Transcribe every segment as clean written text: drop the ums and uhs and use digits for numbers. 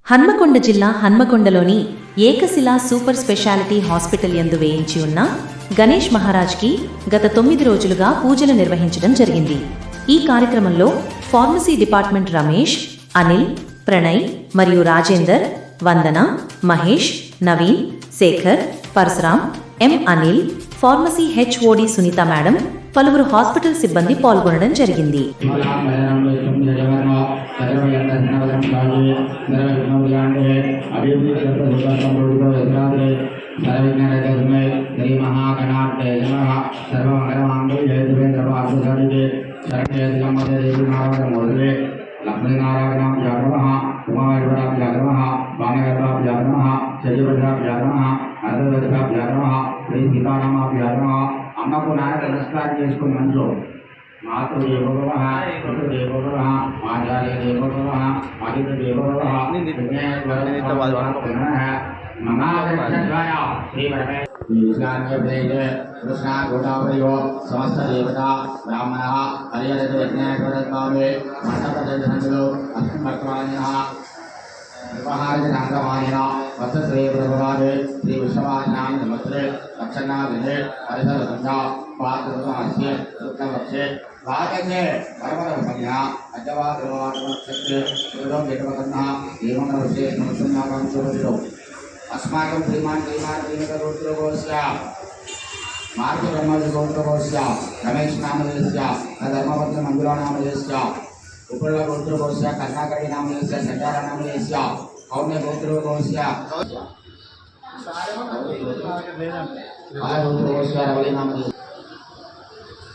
హన్మకొండ జిల్లా హన్మకొండలోని ఏకశిలా super speciality hospital యందు వేయించి ఉన్న గణేష్ మహారాజ్కి గత 9 రోజులుగా పూజలు నిర్వహించడం జరిగింది. ఈ కార్యక్రమంలో ఫార్మసీ డిపార్ట్మెంట్ రమేష్, అనిల్, ప్రణయ్ మరియు Rajender, Vandana, Mahesh, Naveen, Shekar, Parashuram, M Anil, pharmacy HOD Sunitha madam, పలువురు హాస్పిటల్ సిబ్బంది పాల్గొనడం జరిగింది. అమ్మకు నాన్న నమస్కారం చేసుకుని మనసు మాతృదేవో భవః, పితృదేవో భవః, ఆచార్యదేవో భవః, అతిథిదేవో భవః, సమస్త దేవత బ్రాహ్మణ హరిహరజ్ఞానే మండపదర్శనంలో అస్మత్వాన్యః వ్యవహారజనాంగమాయన వత్సశ్రీ భగవాన్ శ్రీ విశ్వవాజ్ఞాన నమస్తే లక్షణాదినే హరిహరగంగా పాత్రస్య రుక్నవక్షే వాగనే పరమర సంజ్ఞా అజవాదవాదవక్షే సురం యతవదన్న ఏమనవక్షే నమస్నామం చూడో అస్మాకం శ్రీమాన్ శ్రీమకరోత్రవస్య మార్గ బ్రహ్మజోత్రవస్య రమేష్ నామధేస్య ధర్మవత్న మంజులా నామధేస్య उपल गोत्र गोस्या कर्णाकटी नाम लेस्या संचार नाम लेस्या कौन्य गोत्र गोस्या आय गोत्र गोस्या रवली नाम लेस्या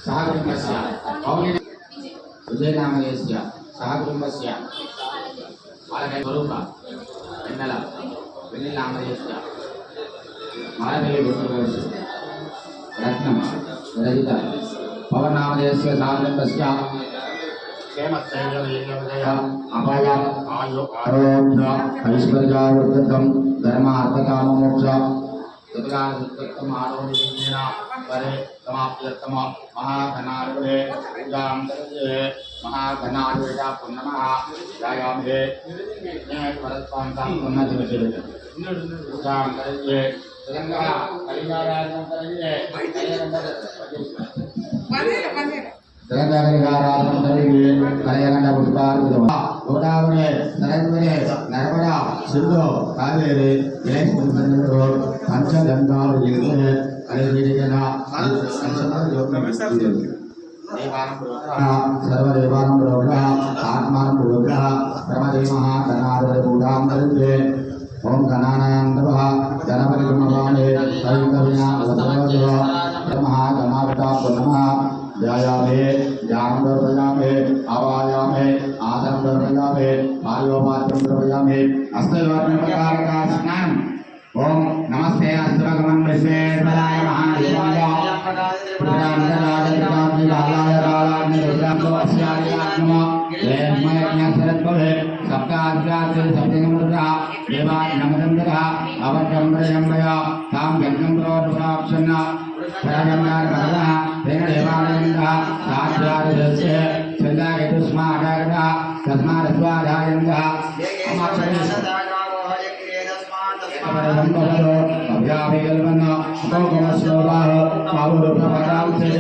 सहकुटुंबस्य कौन्य विजय नाम लेस्या सहकुटुंबस्य बालक स्वरूप वेन्नला वेन्नल नाम लेस्या मालवेली गोत्र गोस्या रत्नम रजित पवन नाम लेस्या सहकुटुंबस्य ऐश्वर्यावृद्धम धर्मार्थकामोक्ष परे समाप्त्यर्थम महाघनार्वे पूजां करिष्ये महाघनार्वेटा पुण्यमः ध्यायामहे परस्परां पुण्यदिवसे पूजां करिष्ये तेलंगाना कलिकाराधनं करिष्ये कलयगंड गोदावरी सरस्वती नर्मदा सिंधु कावेरी पंचगंगा सर्वदेवानं प्रोग्रह आत्मानं प्रोग्रह ब्रह्मदेवः गणाधिपतिपूजां करिष्ये ओम गणानां नमः गणपति नमः सवितविना वसवदेव नमः गणाधिपता नमः ध्यायामे ध्यानं दर्शयामे आवायामे आसनं दर्शयामे पायोपात्रं दर्शयामे अष्टयोजन प्रकार का स्नान ओम नमस्ते अष्टभगवान विश्वेश्वराय महादेवाय पुराणराजत्रांति लालाय लालाय रुद्रांतो अस्याय नमः लेमयज्ञसरत्वहे सप्ताध्यात्रे सप्तमरुद्रः देवाय नमः अवत्यं प्रयम्बय तां यज्ञं प्रोक्षन्ना प्रयम्यार भगवः तेन देवानन्दः साध्यादस्य चन्द्रागतुस्मादागतः तस्मादस्वादायन्दः अभ्याभिकल्पन्न उपगमस्योगाः बाहुरूपपदांशे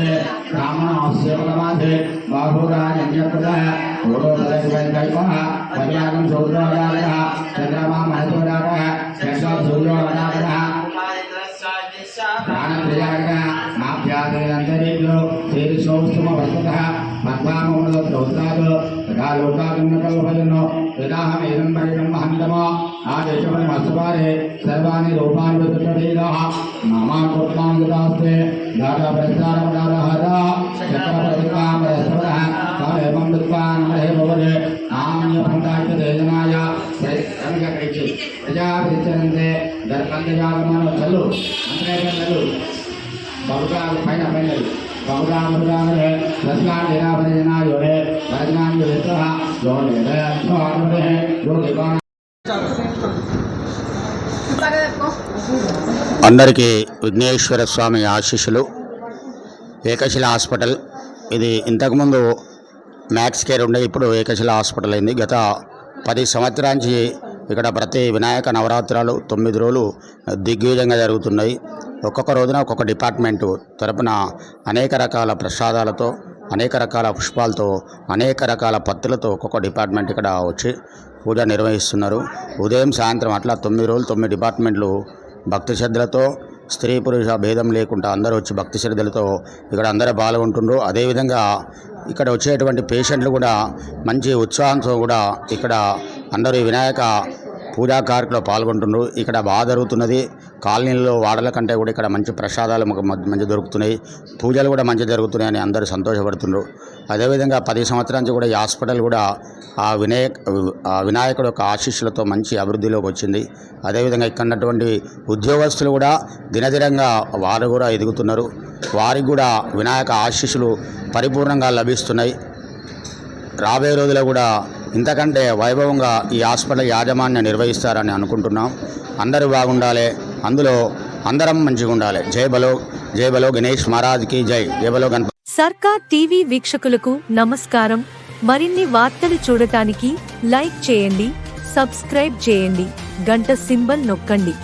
ब्राह्मणस्य पदमाधे बाहुराजन्यप्रदः पूर्वपदविकल्पः पर्यागं शूद्रोदारः चन्द्रमा महतोदारः यशो सूर्योदारः प्राणप्रियागः नाभ्यादयन्तरेभ्यो शीर्षोस्तम वस्तुतः पद्मामोदोत्रात् तथा लोकागम्यकल्पयन्नो यदाहमेदं परितं महन्तमो आदेशपरमस्तवारे सर्वाणि रूपाणि विदुषधीरः नामाकृत्माङ्गदास्ते दातप्रस्तारपदारहरा चक्रप्रतिकामरस्वरः तमेवं विद्वान्महे भवते नाम्यभङ्गाच्यतेजनाय प्रजकैचि प्रजाभिचरन्ते दर्पन्दजागमनो चलु मन्त्रेपन्दलु बहुकाल पैन पैनलु बहुरामरुदामरे रस्कालेनापरिजनायोरे वरजनान्युवित्रः योनेरे योऽनुरे योगिवान् అందరికీ విఘ్నేశ్వర స్వామి ఆశీస్సులు. ఏకశిల హాస్పిటల్ ఇది ఇంతకుముందు మ్యాక్స్ కేర్ ఉండే, ఇప్పుడు ఏకశిల హాస్పిటల్ అయింది. గత 10 సంవత్సరాల నుంచి ఇక్కడ ప్రతి వినాయక నవరాత్రాలు 9 రోజులు దిగ్విజయంగా జరుగుతున్నాయి. ఒక్కొక్క రోజున ఒక్కొక్క డిపార్ట్మెంటు తరపున అనేక రకాల ప్రసాదాలతో, అనేక రకాల పుష్పాలతో, అనేక రకాల పత్తులతో ఒక్కొక్క డిపార్ట్మెంట్ ఇక్కడ వచ్చి పూజ నిర్వహిస్తున్నారు. ఉదయం సాయంత్రం అట్లా 9 రోజులు 9 డిపార్ట్మెంట్లు భక్తి శ్రద్ధలతో, స్త్రీ పురుష భేదం లేకుండా అందరూ వచ్చి భక్తి శ్రద్ధలతో ఇక్కడ అందరూ పాల్గొంటున్నారు. అదేవిధంగా ఇక్కడ వచ్చేటువంటి పేషెంట్లు కూడా మంచి ఉత్సాహంతో కూడా ఇక్కడ అందరూ ఈ వినాయక పూజా కార్యక్రమంలో పాల్గొంటున్నారు. ఇక్కడ బాగా జరుగుతున్నది. కాలనీల్లో వాడల కంటే కూడా ఇక్కడ మంచి ప్రసాదాలు మంచి దొరుకుతున్నాయి, పూజలు కూడా మంచి జరుగుతున్నాయని అందరూ సంతోషపడుతున్నారు. అదేవిధంగా 10 సంవత్సరాల నుంచి కూడా ఈ హాస్పిటల్ కూడా ఆ వినాయకుడు యొక్క ఆశీస్సులతో మంచి అభివృద్ధిలోకి వచ్చింది. అదేవిధంగా ఇక్కడ ఉన్నటువంటి ఉద్యోగస్తులు కూడా దినదినంగా వారు కూడా ఎదుగుతున్నారు. వారికి కూడా వినాయక ఆశీస్సులు పరిపూర్ణంగా లభిస్తున్నాయి. రాబోయే రోజుల్లో కూడా ఇంతకంటే వైభవంగా ఈ హాస్పిటల్ యాజమాన్యం నిర్వహిస్తారని అనుకుంటున్నాం. అందరూ బాగుండాలి, అందులో అందరం మంచిగా ఉండాలి. జై బలో గణేష్ మహారాజ్కి జై. జై బలో గణపతి. సర్కార్ టీవీ వీక్షకులకు నమస్కారం. మరిన్ని వార్తలు చూడటానికి లైక్ చేయండి, సబ్స్క్రైబ్ చేయండి, గంట సింబల్ నొక్కండి.